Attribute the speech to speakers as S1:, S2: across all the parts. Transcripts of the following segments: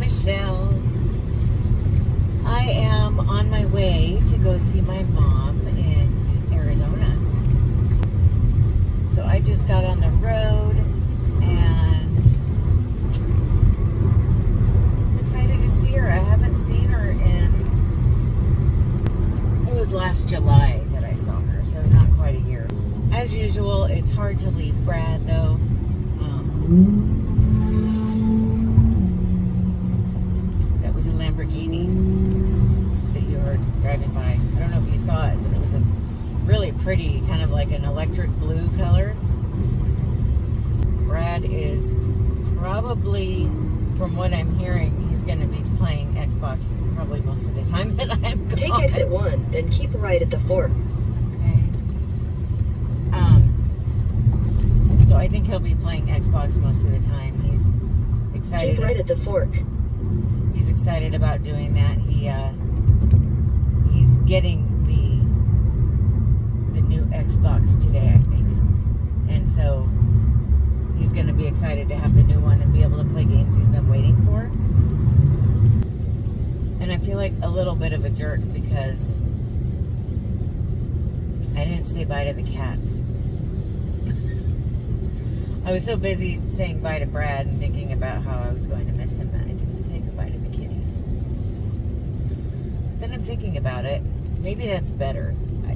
S1: Michelle. I am on my way to go see my mom in Arizona. So I just got on the road and I'm excited to see her. I haven't seen her it was last July that I saw her, so not quite a year. As usual, it's hard to leave Brad though. That was a Lamborghini that you heard driving by. I don't know if you saw it, but it was a really pretty, kind of like an electric blue color. Brad is probably, from what I'm hearing, he's going to be playing Xbox probably most of the time that I'm gone.
S2: Take exit 1, then keep right at the fork.
S1: Okay. So I think he'll be playing Xbox most of the time. He's excited.
S2: Keep right at the fork.
S1: He's excited about doing that. He's getting the new Xbox today, I think. And so he's going to be excited to have the new one and be able to play games he's been waiting for. And I feel like a little bit of a jerk because I didn't say bye to the cats. I was so busy saying bye to Brad and thinking about how I was going to miss him that I didn't say goodbye to the kitties. But then I'm thinking about it. Maybe that's better. I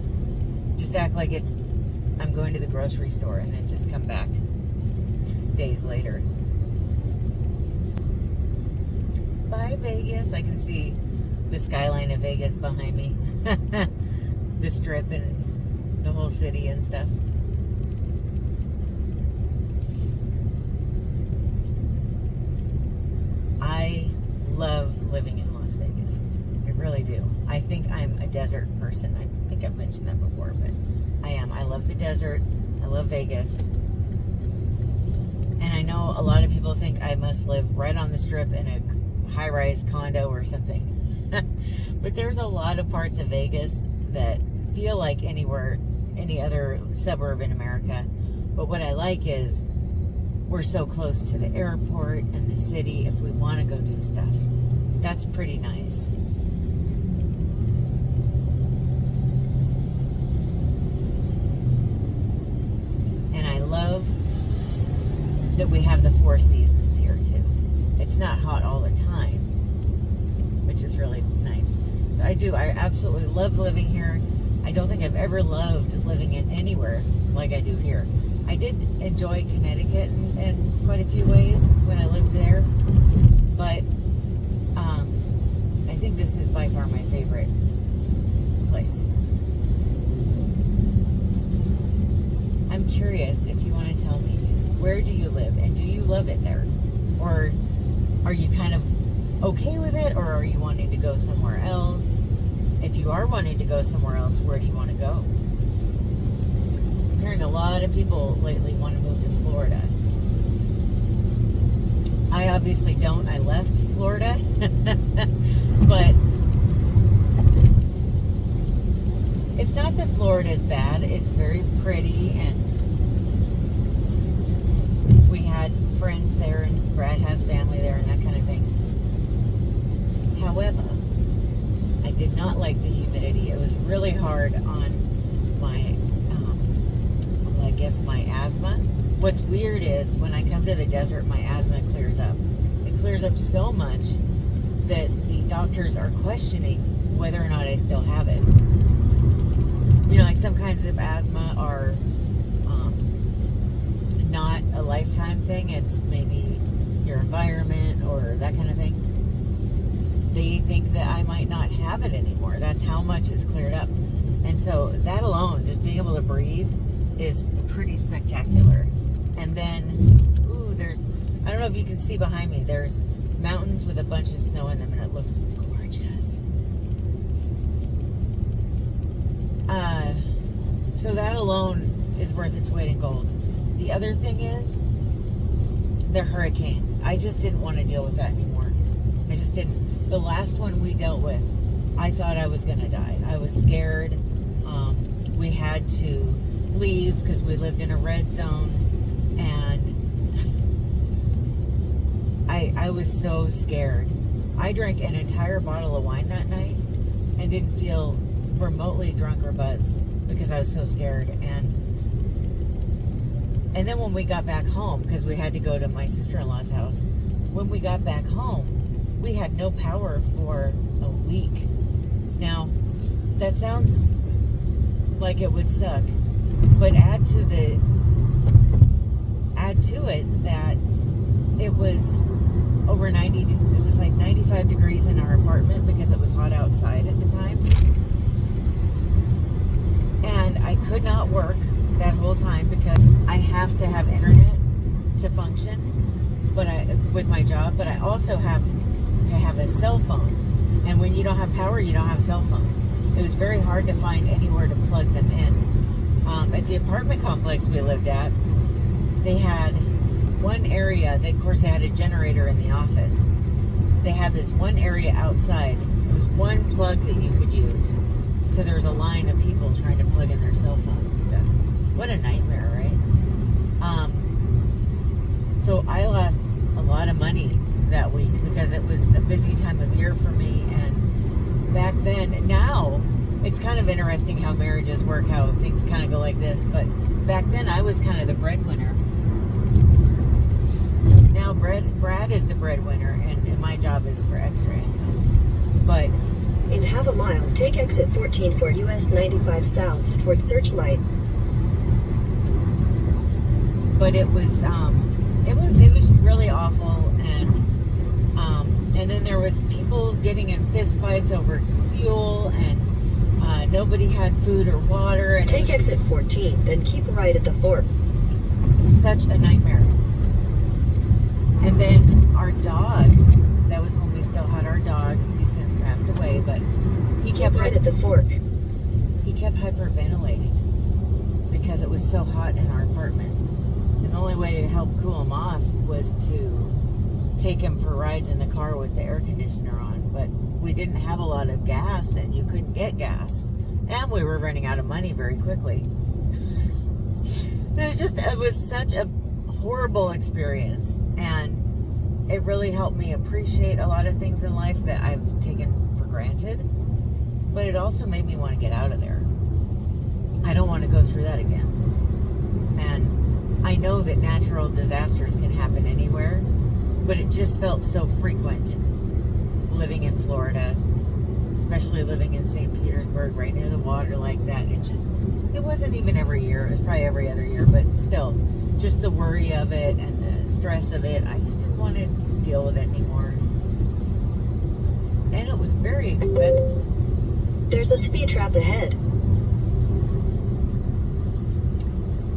S1: just act like I'm going to the grocery store and then just come back days later. Bye, Vegas. I can see the skyline of Vegas behind me. The strip and the whole city and stuff. I love living in Las Vegas. I really do. I think I'm a desert person. I think I've mentioned that before, but I am. I love the desert. I love Vegas. And I know a lot of people think I must live right on the strip in a high-rise condo or something. But there's a lot of parts of Vegas that feel like any other suburb in America. But what I like is we're so close to the airport and the city if we want to go do stuff. That's pretty nice. And I love that we have the 4 seasons here too. It's not hot all the time, which is really nice. So I absolutely love living here. I don't think I've ever loved living in anywhere like I do here. I did enjoy Connecticut in quite a few ways when I lived there, but I think this is by far my favorite place. I'm curious if you want to tell me, where do you live and do you love it there? Or are you kind of okay with it, or are you wanting to go somewhere else? If you are wanting to go somewhere else, where do you want to go? I'm hearing a lot of people lately want to move to Florida. I obviously don't. I left Florida. But it's not that Florida is bad. It's very pretty, and we had friends there, and Brad has family there and that kind of thing. However, I did not like the humidity. It was really hard on my, I guess my asthma. What's weird is when I come to the desert, my asthma clears up. It clears up so much that the doctors are questioning whether or not I still have it. You know, like some kinds of asthma are not a lifetime thing. It's maybe your environment or that kind of thing. They think that I might not have it anymore. That's how much it's cleared up. And so that alone, just being able to breathe, is pretty spectacular. And then, I don't know if you can see behind me, there's mountains with a bunch of snow in them, and it looks gorgeous. So that alone is worth its weight in gold. The other thing is the hurricanes. I just didn't want to deal with that anymore. I just didn't. The last one we dealt with, I thought I was going to die. I was scared. We had to leave because we lived in a red zone, and I was so scared. I drank an entire bottle of wine that night and didn't feel remotely drunk or buzzed because I was so scared. And then when we got back home, because we had to go to my sister-in-law's house, when we got back home, we had no power for a week. Now, that sounds like it would suck, but add to it that it was over 90, it was like 95 degrees in our apartment because it was hot outside at the time. And I could not work that whole time because I have to have internet to function with my job, but I also have to have a cell phone. And when you don't have power, you don't have cell phones. It was very hard to find anywhere to plug them in. At the apartment complex we lived at, they had one area that, of course, they had a generator in the office. They had this one area outside. It was one plug that you could use. So there was a line of people trying to plug in their cell phones and stuff. What a nightmare, right? So I lost a lot of money that week because it was a busy time of year for me. And back then, now it's kind of interesting how marriages work, how things kind of go like this. But back then I was kind of the breadwinner. Now Brad is the breadwinner, and my job is for extra income. But
S2: in half a mile, take exit 14 for US 95 south towards Searchlight.
S1: But it was really awful, and then there was people getting in fist fights over fuel, and nobody had food or water. And
S2: take exit 14, then keep right at the fork.
S1: It was such a nightmare. And then our dog, that was when we still had our dog. He's since passed away, but he kept
S2: right at the fork.
S1: He kept hyperventilating because it was so hot in our apartment. And the only way to help cool him off was to take him for rides in the car with the air conditioner on. But we didn't have a lot of gas, and you couldn't get gas. And we were running out of money very quickly. It was such a horrible experience, and it really helped me appreciate a lot of things in life that I've taken for granted, but it also made me want to get out of there. I don't want to go through that again. And I know that natural disasters can happen anywhere, but it just felt so frequent living in Florida, especially living in St. Petersburg, right near the water like that. It wasn't even every year. It was probably every other year, but still, just the worry of it and the stress of it, I just didn't want to deal with it anymore. And it was very expensive.
S2: There's a speed trap ahead.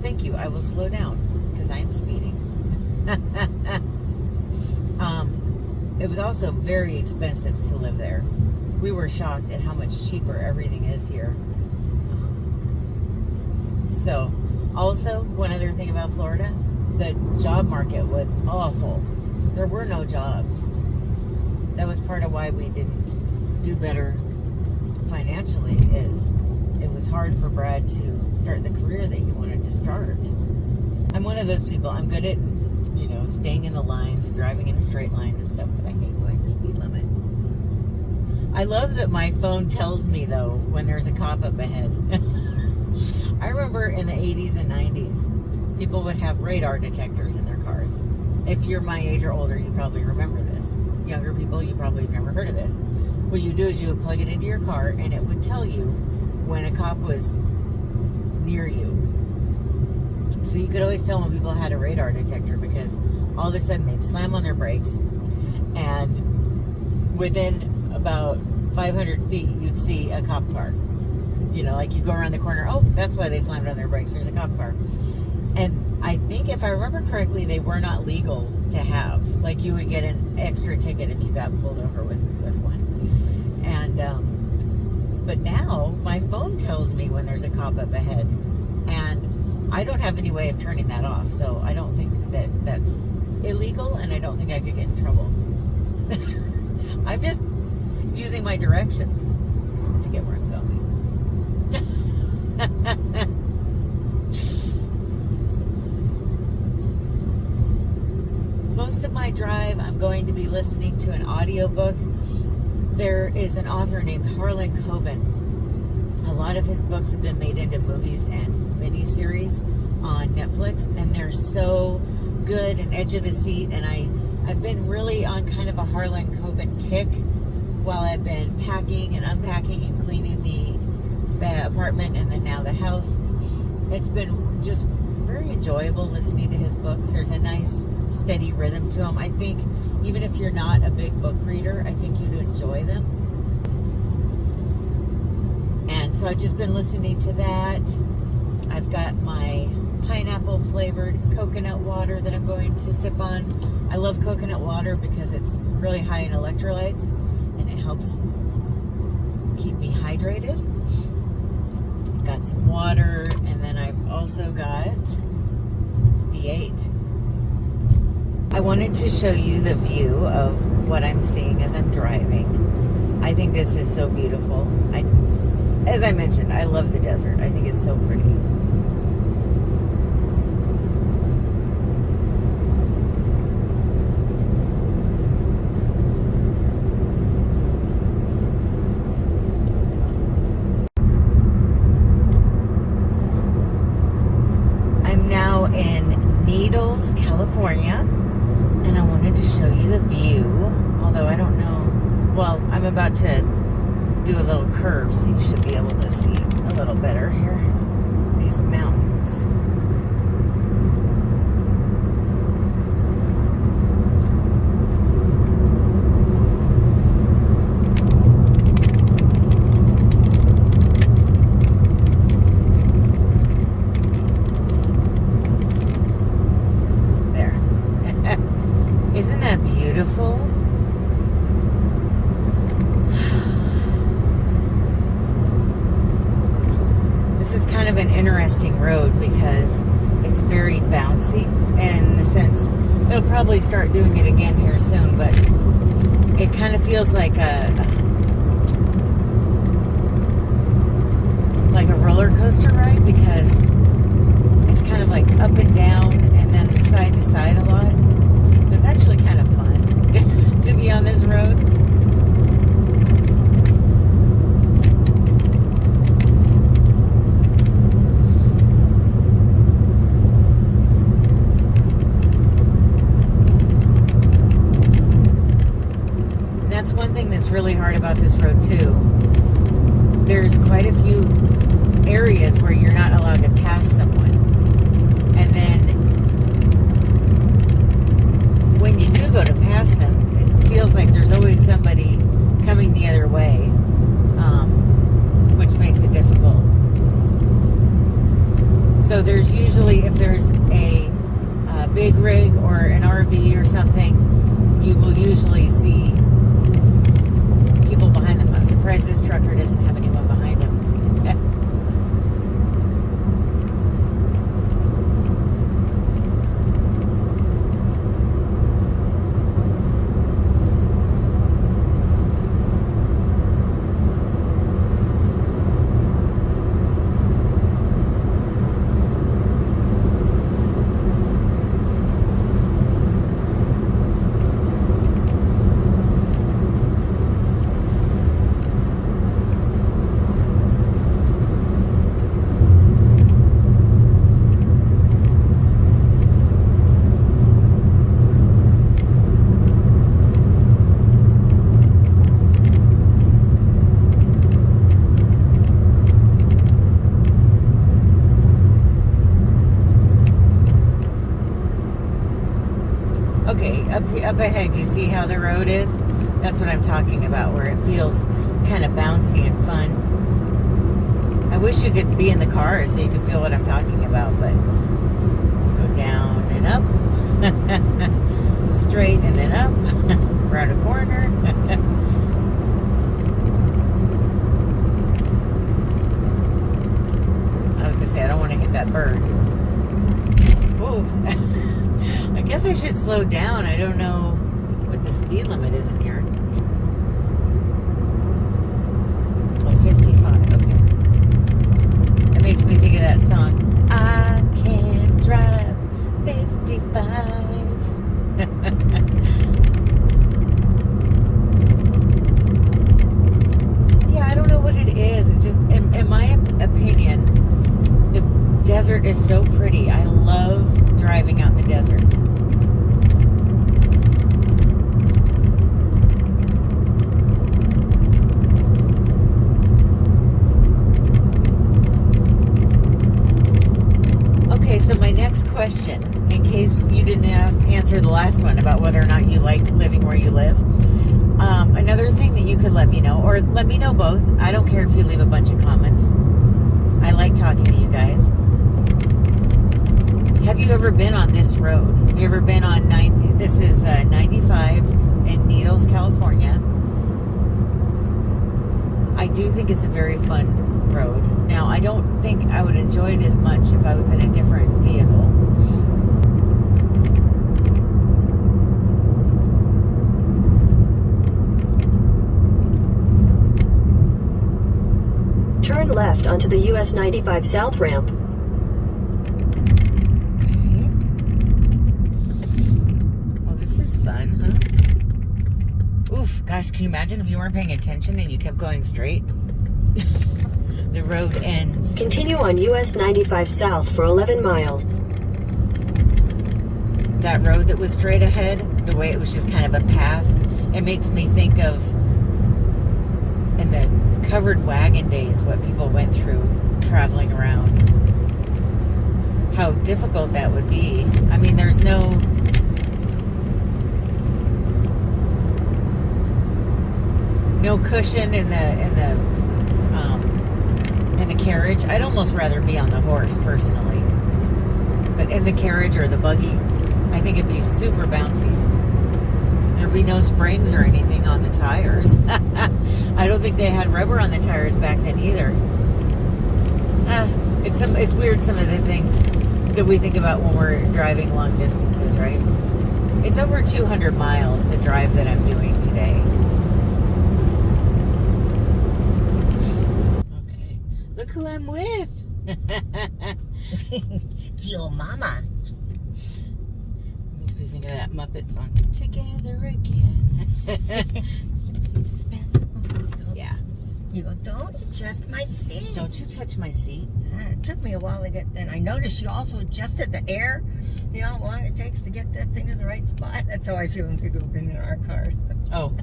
S1: Thank you. I will slow down because I am speeding. It was also very expensive to live there. We were shocked at how much cheaper everything is here. So, also, one other thing about Florida, the job market was awful. There were no jobs. That was part of why we didn't do better financially, is it was hard for Brad to start the career that he wanted to start. I'm one of those people, I'm good at, staying in the lines and driving in a straight line and stuff, but I hate going the speed limit. I love that my phone tells me, though, when there's a cop up ahead. I remember in the 80s and 90s, people would have radar detectors in their cars. If you're my age or older, you probably remember this. Younger people, you probably have never heard of this. What you do is you would plug it into your car, and it would tell you when a cop was near you. So you could always tell when people had a radar detector, because all of a sudden they'd slam on their brakes, and within about 500 feet, you'd see a cop car. Like you go around the corner, oh, that's why they slammed on their brakes, there's a cop car. And I think, if I remember correctly, they were not legal to have. Like, you would get an extra ticket if you got pulled over with one. And, but now, my phone tells me when there's a cop up ahead. And I don't have any way of turning that off, so I don't think that that's illegal, and I don't think I could get in trouble. I'm just using my directions to get where I'm going. most of my drive, I'm going to be listening to an audiobook. There is an author named Harlan Coben. A lot of his books have been made into movies and miniseries on Netflix, and they're so good and edge of the seat. And I've been really on kind of a Harlan Coben kick while I've been packing and unpacking and cleaning the apartment and then now the house. It's been just very enjoyable listening to his books. There's a nice steady rhythm to them. I think even if you're not a big book reader, I think you'd enjoy them. And so I've just been listening to that. I've got my pineapple flavored coconut water that I'm going to sip on. I love coconut water because it's really high in electrolytes and it helps keep me hydrated. I've got some water, and then I've also got V8. I wanted to show you the view of what I'm seeing as I'm driving. I think this is so beautiful. As I mentioned, I love the desert. I think it's so pretty. In Needles, California, and I wanted to show you the view, although I don't know, well, I'm about to do a little curve, so you should be able to see a little better here, these mountains. Isn't that beautiful? This is kind of an interesting road because it's very bouncy, in the sense it'll probably start doing it again here soon, but it kind of feels like a roller coaster ride, because it's kind of like up and down and then side to side a lot. So it's actually kind of fun to be on this road. And that's one thing that's really hard about this road too. There's quite a few areas where you're not allowed to pass someone. And then when you do go to pass them, it feels like there's always somebody coming the other way, which makes it difficult. So there's usually, if there's a big rig or an RV or something, you will usually see people behind them. I'm surprised this trucker doesn't have anyone behind him. Okay, up ahead, you see how the road is? That's what I'm talking about, where it feels kind of bouncy and fun. I wish you could be in the car so you could feel what I'm talking about, but go down and up, straight and then up, around a corner. I was going to say, I don't want to hit that bird. Whoa. I guess I should slow down. I don't know what the speed limit is in here. Oh, 55. Okay. It makes me think of that song. I can drive 55. in case you didn't answer the last one about whether or not you like living where you live. Another thing that you could let me know, or let me know both. I don't care if you leave a bunch of comments. I like talking to you guys. Have you ever been on this road? Have you ever been on this is 95 in Needles, California. I do think it's a very fun road. Now, I don't think I would enjoy it as much if I was in a different vehicle.
S2: Turn left onto the US 95 South ramp.
S1: Okay. Well, this is fun, huh? Oof, gosh, can you imagine if you weren't paying attention and you kept going straight? The road ends.
S2: Continue on US 95 South for 11 miles.
S1: That road that was straight ahead, the way it was just kind of a path, it makes me think of in the covered wagon days what people went through traveling around. How difficult that would be. I mean, there's no cushion in the carriage. I'd almost rather be on the horse personally, but in the carriage or the buggy, I think it'd be super bouncy. There'd be no springs or anything on the tires. I don't think they had rubber on the tires back then either. It's weird, some of the things that we think about when we're driving long distances, right? It's over 200 miles, the drive that I'm doing today. Okay, look who I'm with. It's your mama. Makes me think of that Muppet song. Together again. Yeah.
S3: You go, don't adjust my seat.
S1: Don't you touch my seat.
S3: It took me a while to get, and I noticed you also adjusted the air. You know how long it takes to get that thing to the right spot? That's how I feel when people have been in our car.
S1: Oh.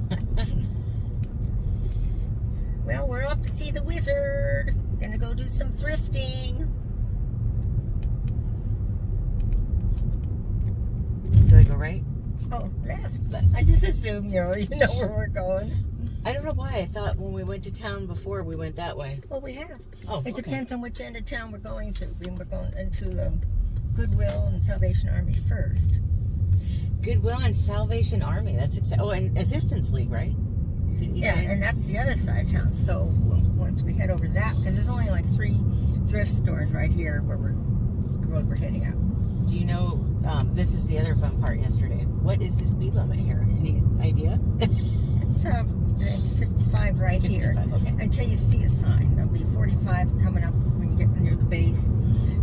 S3: Well, we're off to see the wizard. Gonna go do some thrifting.
S1: Do I go right?
S3: Oh, left.
S1: Left.
S3: I just assume, you know where we're going.
S1: I don't know why. I thought when we went to town before, we went that way.
S3: Well, we have.
S1: Oh,
S3: It
S1: okay.
S3: depends on which end of town we're going to. We're going into Goodwill and Salvation Army first.
S1: Goodwill and Salvation Army. That's exciting. Oh, and Assistance League, right? Didn't you
S3: Yeah,
S1: say?
S3: and that's the other side of town. So once we head over that, because there's only like 3 thrift stores right here where the road we're heading out.
S1: Do you know, this is the other fun part yesterday. What is the speed limit here? Any idea?
S3: It's 55 right
S1: 55,
S3: here.
S1: okay.
S3: Until you see a sign. There'll be 45 coming up when you get near the base.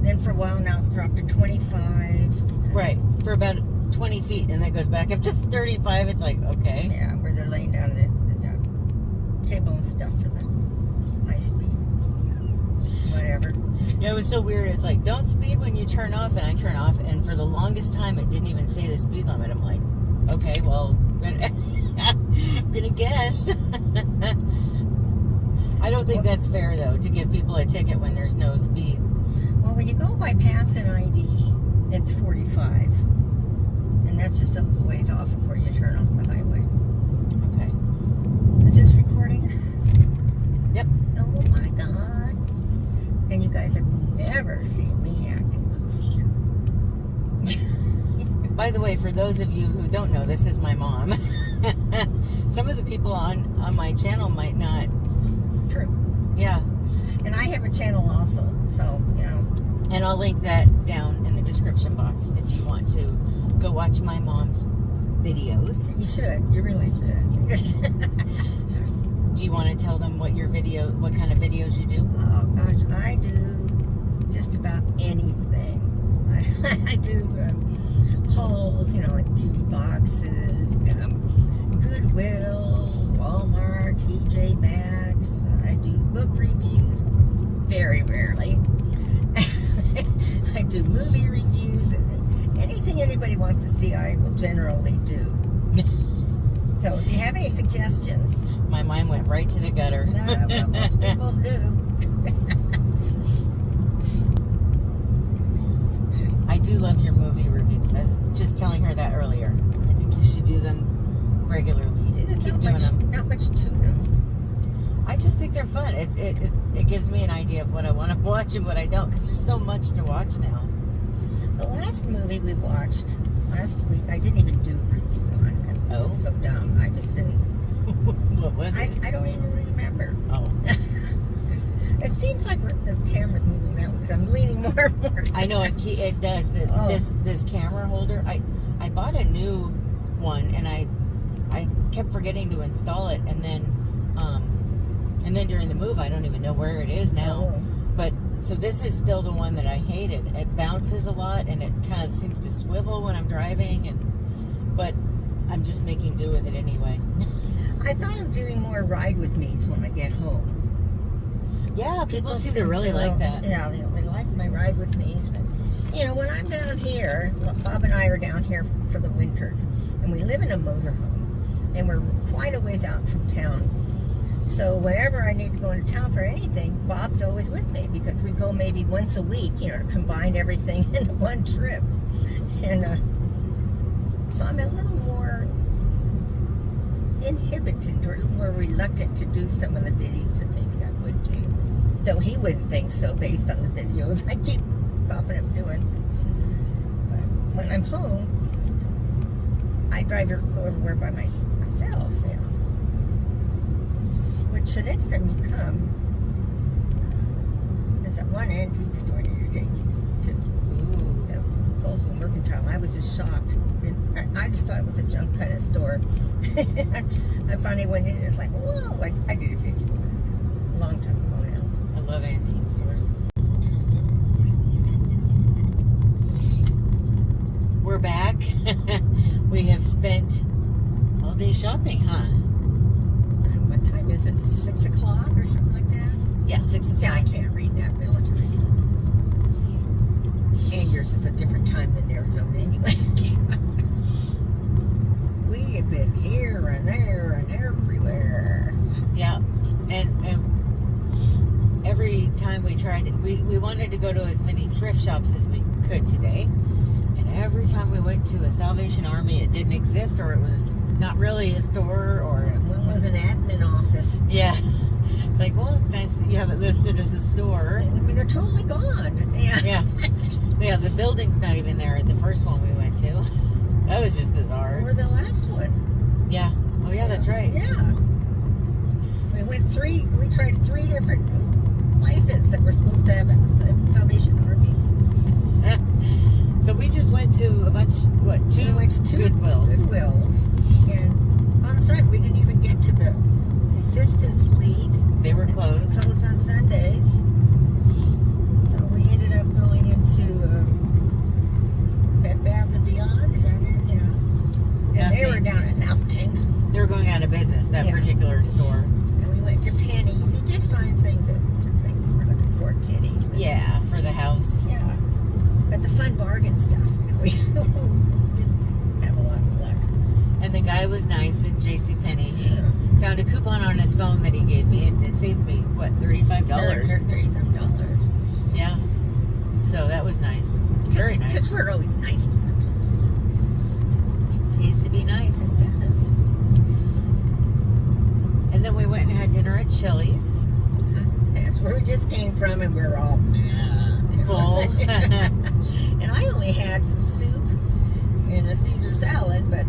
S3: Then for a while now it's dropped to 25.
S1: Right, for about 20 feet, and that goes back up to 35. It's like, okay.
S3: Yeah, where they're laying down the cable and stuff for the high speed. Whatever.
S1: Yeah, it was so weird. It's like, don't speed when you turn off, and I turn off, and for the longest time, it didn't even say the speed limit. I'm like, okay, well, I'm gonna guess. I don't think that's fair, though, to give people a ticket when there's no speed.
S3: Well, when you go by pass and ID, it's 45. And that's just a little ways off of where you turn off the highway.
S1: Okay.
S3: Is this recording?
S1: Yep.
S3: Oh my God. And you guys have never seen me acting goofy.
S1: By the way, for those of you who don't know, this is my mom. Some of the people on my channel might not.
S3: True.
S1: Yeah.
S3: And I have a channel also, so,
S1: And I'll link that down in the description box if you want to go watch my mom's videos.
S3: You should. You really should.
S1: Do you want to tell them what kind of videos you do?
S3: Oh gosh, I do just about anything. I do hauls, like beauty boxes, Goodwill, Walmart, TJ Maxx. I do book reviews very rarely. I do movie reviews. Anything anybody wants to see, I will generally do. So if you have any suggestions.
S1: My mind went right to the gutter.
S3: Well, most people do.
S1: I do love your movie reviews. regularly.
S3: There's
S1: Keep
S3: not
S1: doing
S3: much,
S1: them.
S3: not much to them.
S1: I just think they're fun. It gives me an idea of what I want to watch and what I don't, because there's so much to watch now.
S3: The last movie we watched last week, I didn't even do a review on. It was just so dumb. I just didn't.
S1: What was it?
S3: I don't even remember.
S1: Oh.
S3: It seems like the camera's moving that way because I'm leaning more and more.
S1: I know it does. This camera holder. I bought a new one and I kept forgetting to install it, and then during the move I don't even know where it is now.
S3: Oh.
S1: But so this is still the one that I hated. It bounces a lot and it kind of seems to swivel when I'm driving, but I'm just making do with it anyway.
S3: I thought of doing more ride with me's when I get home.
S1: Yeah, people seem to really like that.
S3: Yeah, they like my ride with me's. But, when I'm down here, Bob and I are down here for the winters, and we live in a motorhome, and we're quite a ways out from town. So whenever I need to go into town for anything, Bob's always with me, because we go maybe once a week, to combine everything into one trip. And so I'm a little more inhibited or a little more reluctant to do some of the videos that maybe I would do. Though he wouldn't think so based on the videos I keep popping up doing. But when I'm home, I go everywhere by myself, Which the next time you come, there's that one antique store I need to take you to.
S1: Ooh.
S3: The Postal Mercantile. I was just shocked. I just thought it was a junk kind of store. I finally went in and it's like, whoa, I did a video a long time ago now.
S1: I love antique stores. We're back. We have spent all day shopping, huh?
S3: What time is it? It's 6 o'clock or something like that?
S1: Yeah, 6 o'clock.
S3: Yeah, I can't read that military. And yours is a different time than Arizona anyway. We have been here and there and everywhere.
S1: Yeah, and every time we tried, we wanted to go to as many thrift shops as we could today. And every time we went to a Salvation Army, it didn't exist, or it was not really a store, or
S3: One was an admin office.
S1: yeah. It's like, well, it's nice that you have it listed as a store.
S3: I mean, they're totally gone.
S1: Yeah. Yeah, the building's not even there at the first one we went to. That was just bizarre.
S3: Or the last one.
S1: Yeah. Oh, yeah, that's right.
S3: Yeah. We tried 3 different places that were supposed to have Salvation Armies.
S1: So we just went to a bunch, two?
S3: We went to 2
S1: Goodwills.
S3: And on the right, we didn't even get to the Resistance League.
S1: They were closed.
S3: Closed on Sundays. So we ended up going into Bed Bath & Beyond. Is that it? Yeah. And they
S1: Nothing.
S3: were down at nothing.
S1: They were going out of business, that particular store.
S3: And we went to Penny's. We did find things that we're looking for at Penny's. But
S1: Yeah, for the house.
S3: yeah. But the fun bargain stuff, we didn't have a lot of luck.
S1: And the guy was nice at JCPenney. He found a coupon on his phone that he gave me, and it saved me, $35?
S3: $30-some.
S1: Yeah. So that was nice. Very nice.
S3: Because we're always nice to them.
S1: Pays to be nice. And then we went and had dinner at Chili's.
S3: That's where we just came from, and we're all
S1: Full.
S3: And I only had some soup and a Caesar salad, but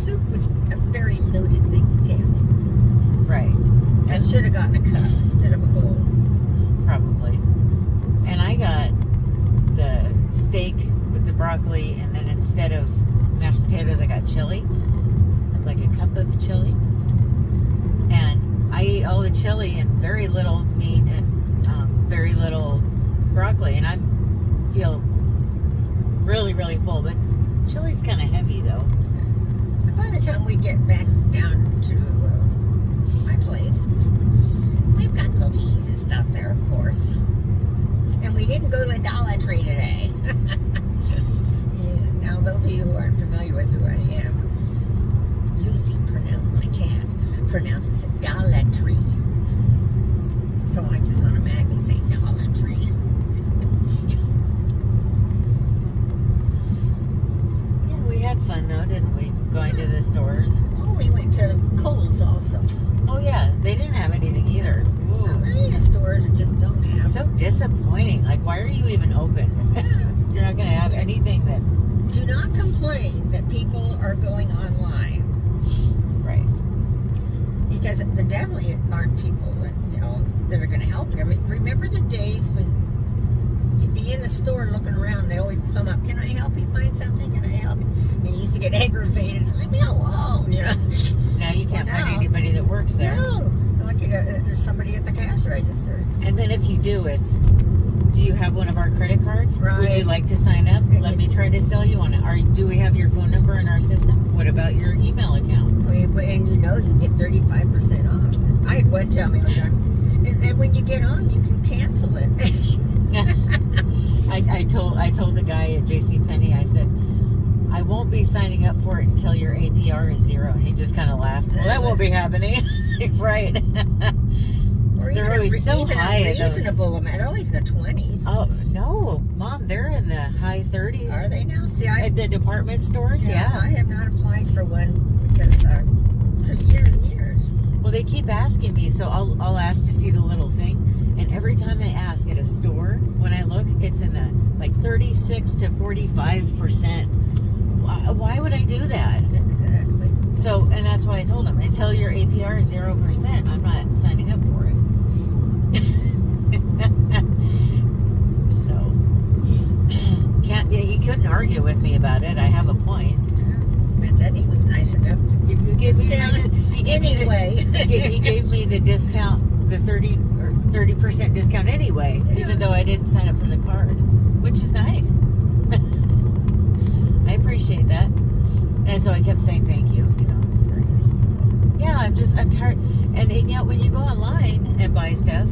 S3: soup was a very loaded big cans.
S1: Right.
S3: I should have gotten a cup instead of a bowl.
S1: Probably. And I got the steak with the broccoli, and then instead of mashed potatoes, I got chili. Like a cup of chili. And I ate all the chili and very little meat and very little broccoli. And I feel really, really full. But chili's kind of heavy, though.
S3: By the time we get back down to my place, we've got cookies and stuff there, of course. And we didn't go to a Dollar Tree today. Yeah, now, those of you who aren't familiar with who I am, Lucy, my cat, pronounces it Dollar Tree. So I just automatically say Dollar Tree.
S1: Yeah, we had fun though, didn't we? Going to the stores.
S3: Oh, we went to Kohl's also.
S1: Oh yeah, they didn't have anything either.
S3: So many of the stores just don't have.
S1: It's so disappointing. Like, why are you even open? You're not going to have anything that...
S3: Do not complain that people are going online.
S1: Right.
S3: Because there definitely aren't people that, that are going to help you. I mean, remember the days when you'd be in the store looking around, they always come up, can I help you find something? Can I help you? I mean, you used to get aggravated, leave me alone,
S1: Now you can't find anybody that works there.
S3: No. Lucky there's somebody at the cash register.
S1: And then if you do, it's, do you have one of our credit cards?
S3: Right.
S1: Would you like to sign up? Let me try to sell you on it. Do we have your phone number in our system? What about your email account?
S3: And you get 35% off. I had one tell me one time, and when you get on, you can cancel it.
S1: I told the guy at JCPenney, I said, I won't be signing up for it until your APR is 0. And he just kind of laughed. Well, that won't be happening. Right.
S3: Or
S1: they're always so high.
S3: Reasonable amount. Always in the 20s.
S1: Oh, no. Mom, they're in the high 30s.
S3: Are they now? See,
S1: at the department stores? Yeah.
S3: I have not applied for one because for years and years.
S1: Well, they keep asking me, so I'll ask to see the little thing. And every time they ask at a store, when I look, it's in the like 36 to 45%. Why would I do that?
S3: Exactly.
S1: So, and that's why I told them, until your APR is 0%, I'm not signing up for it. So, he couldn't argue with me about it. I have a point.
S3: And then he was nice enough to give you a discount anyway.
S1: He gave me the discount, the 30% discount anyway, even though I didn't sign up for the card, which is nice. I appreciate that. And so I kept saying thank you. It's very nice. Yeah, I'm tired. And yet when you go online and buy stuff,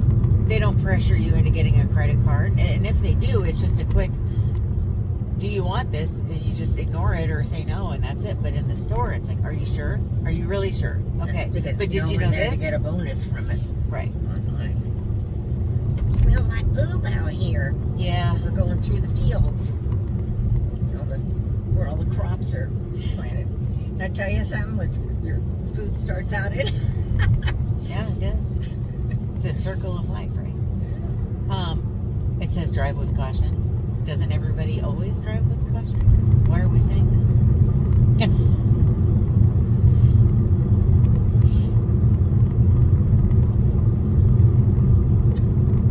S1: they don't pressure you into getting a credit card. And if they do, it's just a quick, do you want this? And you just ignore it or say no, and that's it. But in the store, it's like, are you sure? Are you really sure? Okay. But did you know this?
S3: To get a bonus from it.
S1: Right.
S3: Online. It smells like oob out here.
S1: Yeah.
S3: We're going through the fields. Where all the crops are planted. Did I tell you something? What your food starts out in?
S1: Yeah, it does. It's a circle of life, right? It says drive with caution. Doesn't everybody always drive with caution? Why are we saying this?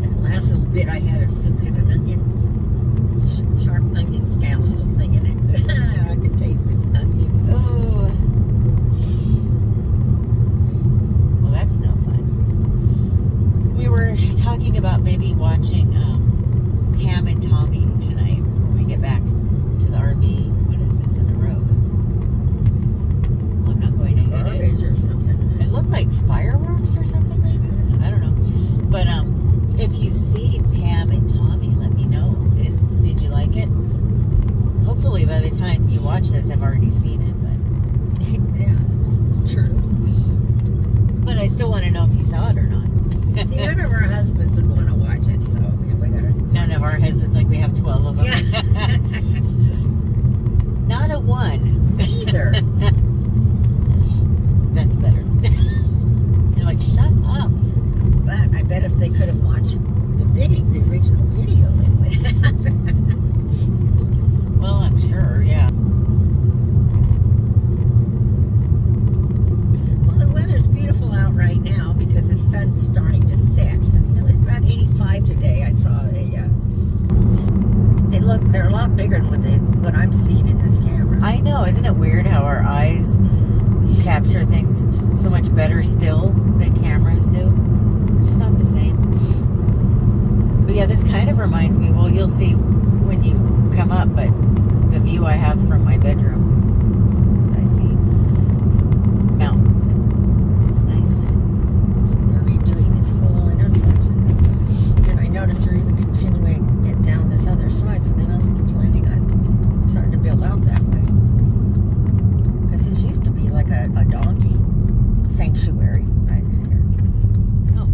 S3: That last little bit I had of soup had an onion, sharp onion scallop little thing in it. I could taste this onion.
S1: Oh. Well, that's no fun. We were talking about maybe watching Pam and Tommy tonight when we get back to the RV. What is this in the road? I'm not going to hit it.
S3: Or something.
S1: It looked like fireworks or something, maybe. I don't know. But if you've seen Pam and Tommy, let me know. Did you like it? Hopefully by the time you watch this, I've already seen it. But
S3: Yeah, it's true.
S1: But I still want to know if you saw it or not.
S3: See, none of our husbands would want to watch it, so we gotta.
S1: None of our husbands, like we have 12 of them.
S3: Yeah.
S1: Not a one.
S3: Either.
S1: That's better. You're like, shut up.
S3: But I bet if they could have watched the original video, it would happen.
S1: Well, I'm sure, yeah.
S3: Well, the weather's beautiful out right now because the sun's starting to set. So it was about 85 today. I saw they're a lot bigger than what I'm seeing in this camera.
S1: I know, isn't it weird how our eyes capture things so much better still than cameras do? It's not the same. But yeah, this kind of reminds me, well, you'll see when you come up, but the view I have from my bedroom, I see mountains. It's nice.
S3: So they're redoing this whole intersection. And I noticed they're even continuing it down this other side, so they must be planning on starting to build out that way. Because this used to be like a donkey sanctuary right here.
S1: Oh.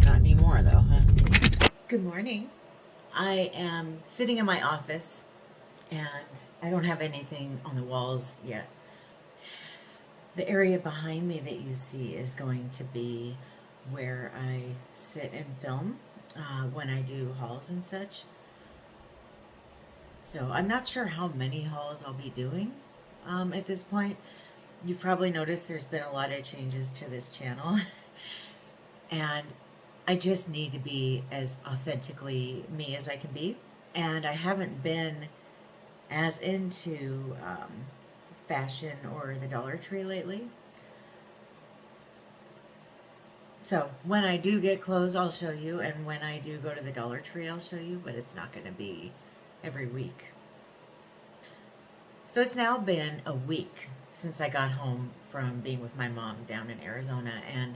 S1: Not anymore, though, huh? Good morning. I am sitting in my office And I don't have anything on the walls yet. The area behind me that you see is going to be where I sit and film when I do hauls and such. So I'm not sure how many hauls I'll be doing at this point. You've probably noticed there's been a lot of changes to this channel. And I just need to be as authentically me as I can be. And I haven't been as into fashion or the Dollar Tree lately. So when I do get clothes, I'll show you. And when I do go to the Dollar Tree, I'll show you. But it's not going to be every week. So it's now been a week since I got home from being with my mom down in Arizona. And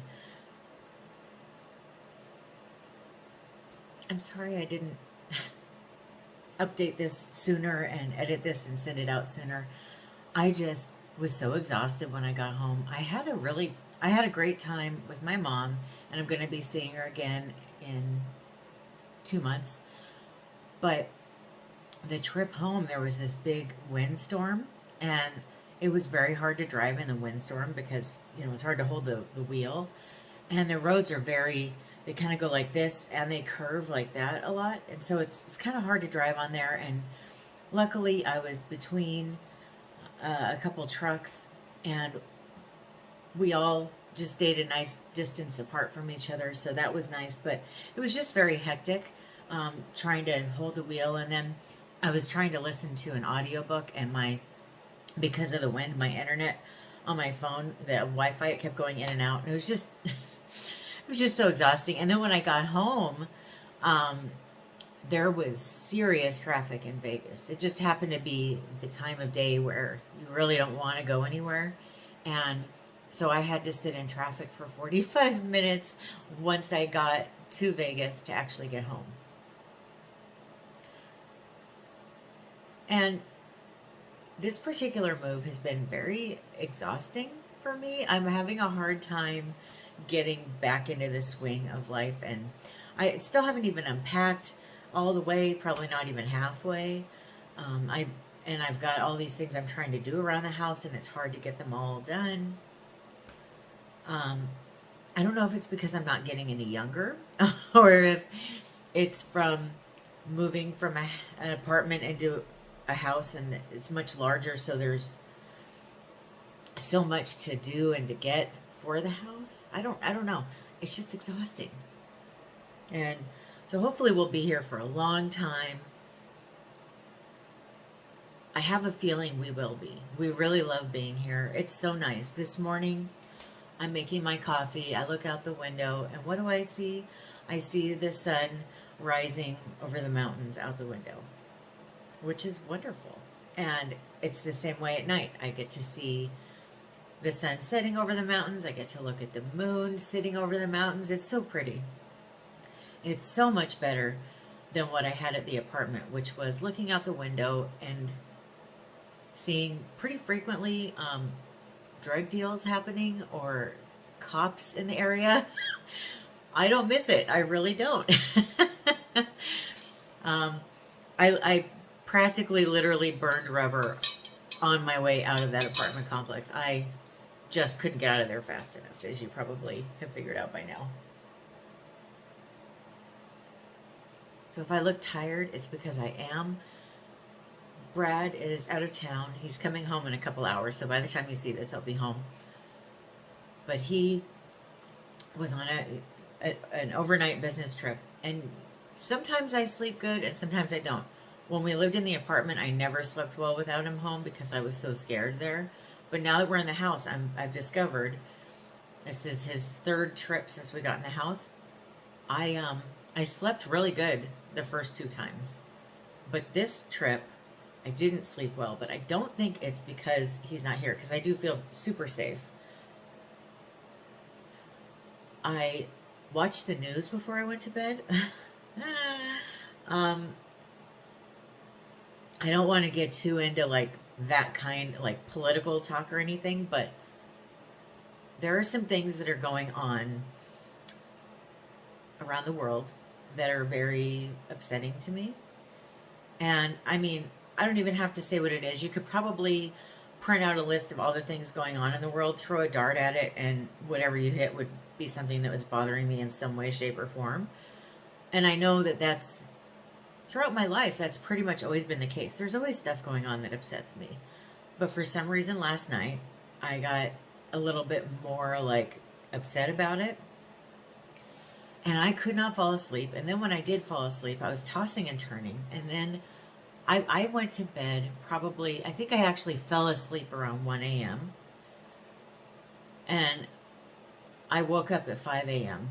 S1: I'm sorry I didn't update this sooner and edit this and send it out sooner. I just was so exhausted when I got home. I had a great time with my mom, and I'm going to be seeing her again in 2 months. But the trip home, there was this big windstorm, and it was very hard to drive in the windstorm because, you know, it's hard to hold the wheel. And the roads are they kind of go like this, and they curve like that a lot. And so it's kind of hard to drive on there. And luckily I was between a couple trucks, and we all just stayed a nice distance apart from each other. So that was nice, but it was just very hectic trying to hold the wheel. And then I was trying to listen to an audiobook, and because of the wind, my internet on my phone, the Wi-Fi, it kept going in and out. And it was just, it was just so exhausting. And then when I got home, there was serious traffic in Vegas. It just happened to be the time of day where you really don't want to go anywhere. And so I had to sit in traffic for 45 minutes once I got to Vegas to actually get home. And this particular move has been very exhausting for me. I'm having a hard time getting back into the swing of life, and I still haven't even unpacked all the way, probably not even halfway. I've got all these things I'm trying to do around the house, and it's hard to get them all done. I don't know if it's because I'm not getting any younger or if it's from moving from an apartment into a house, and it's much larger, so there's so much to do and to get for the house. I don't know. It's just exhausting. And so hopefully we'll be here for a long time. I have a feeling we will be. We really love being here. It's so nice. This morning, I'm making my coffee. I look out the window, and what do I see? I see the sun rising over the mountains out the window, which is wonderful. And it's the same way at night. I get to see the sun setting over the mountains. I get to look at the moon sitting over the mountains. It's so pretty. It's so much better than what I had at the apartment, which was looking out the window and seeing pretty frequently drug deals happening or cops in the area. I don't miss it. I really don't. I practically literally burned rubber on my way out of that apartment complex. I just couldn't get out of there fast enough, as you probably have figured out by now. So if I look tired, it's because I am. Brad is out of town. He's coming home in a couple hours, so by the time you see this, I'll be home. But he was on an overnight business trip, and sometimes I sleep good and sometimes I don't. When we lived in the apartment, I never slept well without him home because I was so scared there. But now that we're in the house, I've discovered this is his third trip since we got in the house. I slept really good the first 2 times, but this trip I didn't sleep well. But I don't think it's because he's not here, because I do feel super safe. I watched the news before I went to bed. I don't want to get too into like that kind, like political talk or anything, but there are some things that are going on around the world that are very upsetting to me. And I mean, I don't even have to say what it is. You could probably print out a list of all the things going on in the world, throw a dart at it, and whatever you hit would be something that was bothering me in some way, shape, or form. And I know that that's, throughout my life, that's pretty much always been the case. There's always stuff going on that upsets me. But for some reason last night, I got a little bit more like upset about it. And I could not fall asleep. And then when I did fall asleep, I was tossing and turning. And then I went to bed probably, I think I actually fell asleep around 1 a.m. And I woke up at 5 a.m.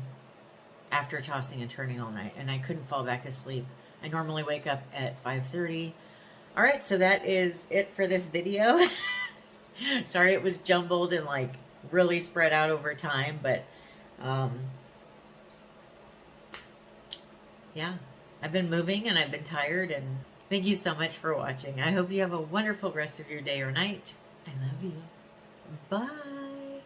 S1: after tossing and turning all night. And I couldn't fall back asleep. I normally wake up at 5:30. All right, so that is it for this video. Sorry it was jumbled and like really spread out over time. But yeah, I've been moving and I've been tired, and thank you so much for watching. I hope you have a wonderful rest of your day or night. I love you. Bye.